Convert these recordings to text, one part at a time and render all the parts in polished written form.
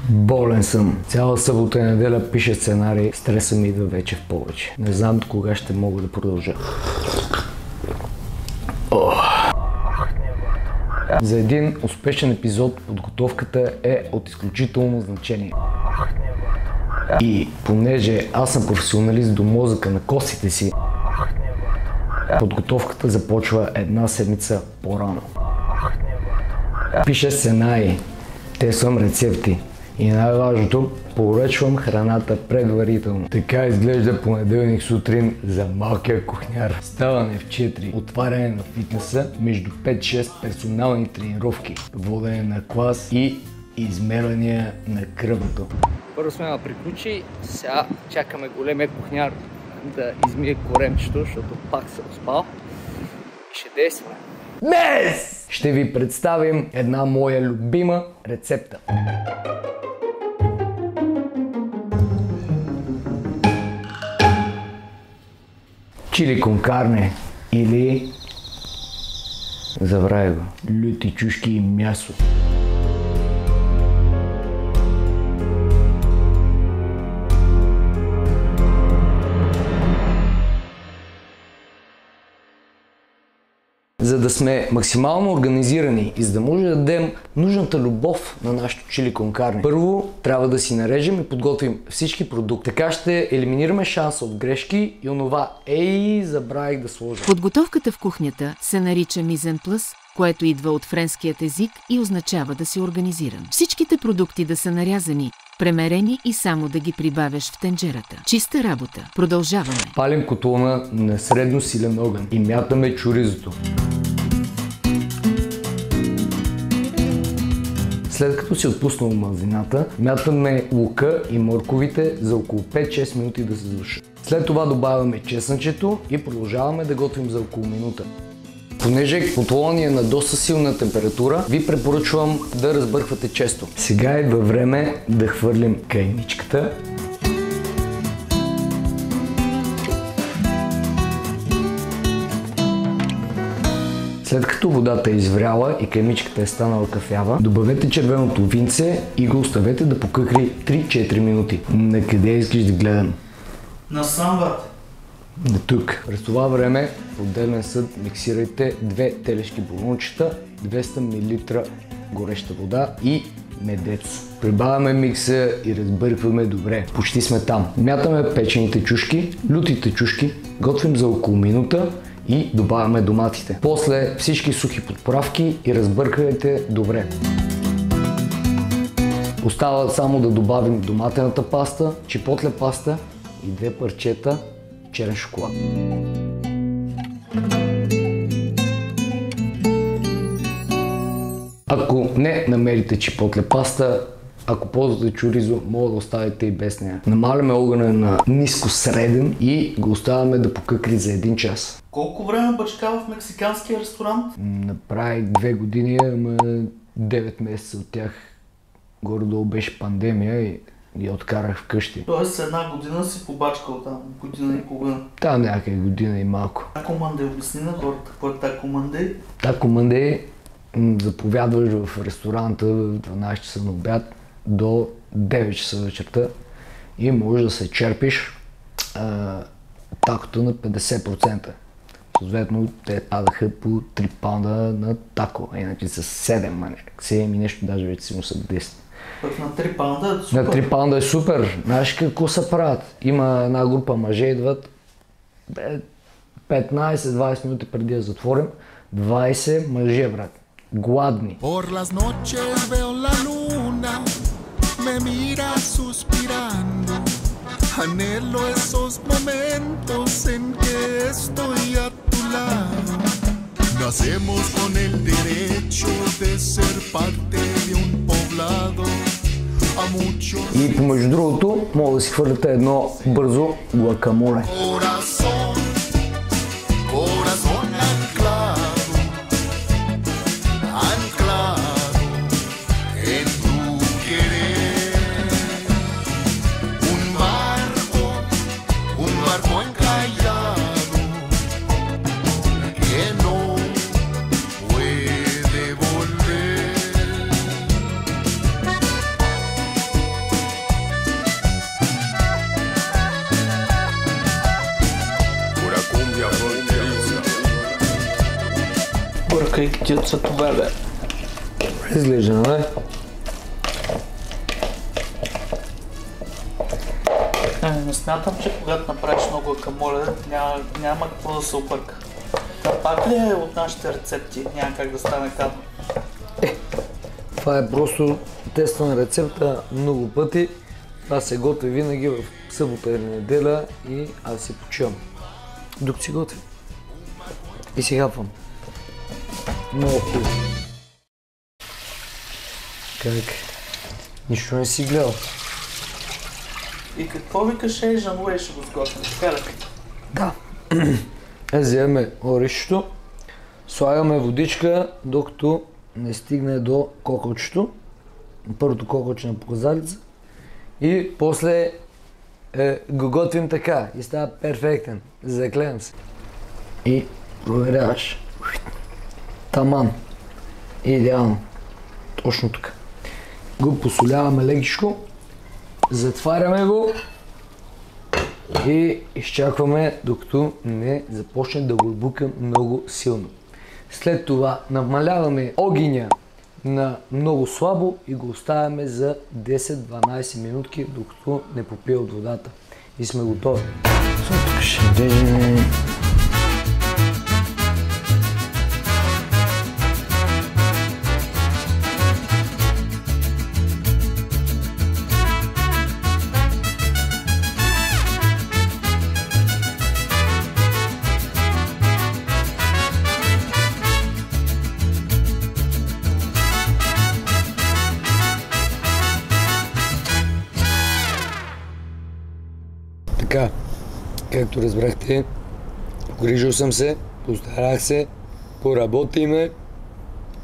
Болен съм. Цяла събота и неделя пиша сценарий, стреса ми идва вече в повече. Не знам кога ще мога да продължа. За един успешен епизод подготовката е от изключително значение. И понеже аз съм професионалист до мозъка на костите си, подготовката започва една седмица по-рано. Пиша сценарии, тествам рецепти и най-важното, поръчвам храната предварително. Така изглежда понеделник сутрин за малкия кухняр. Ставане в 4, отваряне на фитнеса, между 5-6 персонални тренировки, водене на клас и измервания на кръвното. Първо смена приключи, сега чакаме големия кухняр да измие коремчето, защото пак се успал и ще действаме. Днес ще ви представим една моя любима рецепта. Чили кон карне или забравя го, люти чушки и мясо. За да сме максимално организирани и за да може да дадем нужната любов на нашето чили кон карне, първо трябва да си нарежем и подготвим всички продукти. Така ще елиминираме шанса от грешки и онова забравих да сложа. Подготовката в кухнята се нарича мизен плъс, което идва от френският език и означава да си организиран. Всичките продукти да са нарязани, премерени и само да ги прибавяш в тенджерата. Чиста работа. Продължаваме. Палим котлона на средно силен огън и мятаме чоризото. След като си отпуснал мазнината, мятаме лука и морковите за около 5-6 минути да се свършат. След това добавяме чеснъчето и продължаваме да готвим за около минута. Понеже котлонът ни е на доста силна температура, ви препоръчвам да разбърквате често. Сега идва време да хвърлим кайничката. След като водата е извряла и каймичката е станала кафява, добавете червеното винце и го оставете да покъкри 3-4 минути. На къде искаш да гледам? Насам, бате. На тук. През това време в отделен съд миксирайте 2 телешки булончета, 200 мл гореща вода и медец. Прибавяме микса и разбъркваме добре. Почти сме там. Мятаме печените чушки, лютите чушки, готвим за около минута и добавяме доматите. После всички сухи подправки и разбърквайте добре. Остава само да добавим доматената паста, чипотле паста и 2 парчета черен шоколад. Ако не намерите чипотле паста, ако ползвате чоризо, мога да оставите и без нея. Намаляме огъня на ниско-среден и го оставяме да покъкри за 1 час. Колко време бачкава в мексиканския ресторант? Направи 2 години, ама 9 месеца от тях горе-долу беше пандемия и я откарах вкъщи. Тоест една година си побачкал там, година и половина. Там някъде година и малко. Тако Мандей, обясни на хората какво е Тако Мандей? Тако Мандей заповядваш в ресторанта в 12 часа на обяд до 9 часа вечерта и можеш да се черпиш такото на 50%. Съответно, те падаха по 3 паунда на тако, иначе с 7, някак 7 и нещо, даже вече си му са 10. Пък на 3 паунда е супер. На 3 паунда е супер. Знаеш какво се правят? Има една група мъже, идват 15-20 минути преди да затворим. 20 мъже, брат. Гладни. Por las noches veo la luna, me mira suspirando. Anhelo esos momentos en que estoy a tu lado. Nacemos con el derecho de ser parte de un poblado. И помежду другото, мога да си хвърляте едно бързо гуакамоле. Бъркай китицата, бебе. Изглежда, нали? Не смятам, че когато направиш много акамоле, няма какво да се обърка. Пак ли е от нашите рецепти? Няма как да стане кадо. Това е просто тествана рецепта много пъти. Това се готви винаги в събота или неделя и аз си почивам. Докато си готви. И си хапвам. Много хубаво. Как? Нищо не си гледал. И какво викаш, Жануе ще го сготвим, така ли? Да. Вземаме оризчето, слагаме водичка, докато не стигне до кокочето. Първото кокоче на показалица. И после го готвим така и става перфектен. Заклевам се. И проверяваш. Таман. Идеално. Точно така. Го посоляваме лекичко. Затваряме го и изчакваме докато не започне да бурбука много силно. След това намаляваме огъня на много слабо и го оставяме за 10-12 минутки, докато не попие от водата. И сме готови. Тук ще режем. Така, както разбрахте, погрижил съм се, постарах се, поработиме,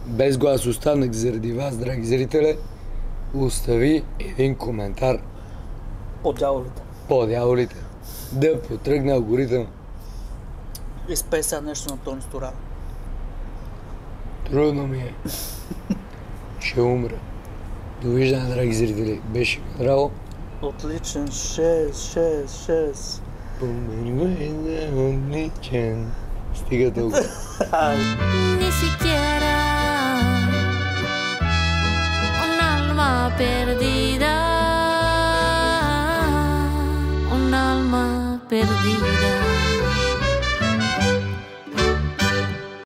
без глас останах заради вас, драги зрители. Остави един коментар По дяволите, да потръгне алгоритъм. Изпей сега нещо на Тони Сторада. Трудно ми е. Ще умра. Довиждане, драги зрители. Беше ми драго. Отличен, 6. Отличен. Стига толкова. Ni siquiera un alma perdida, un alma perdida.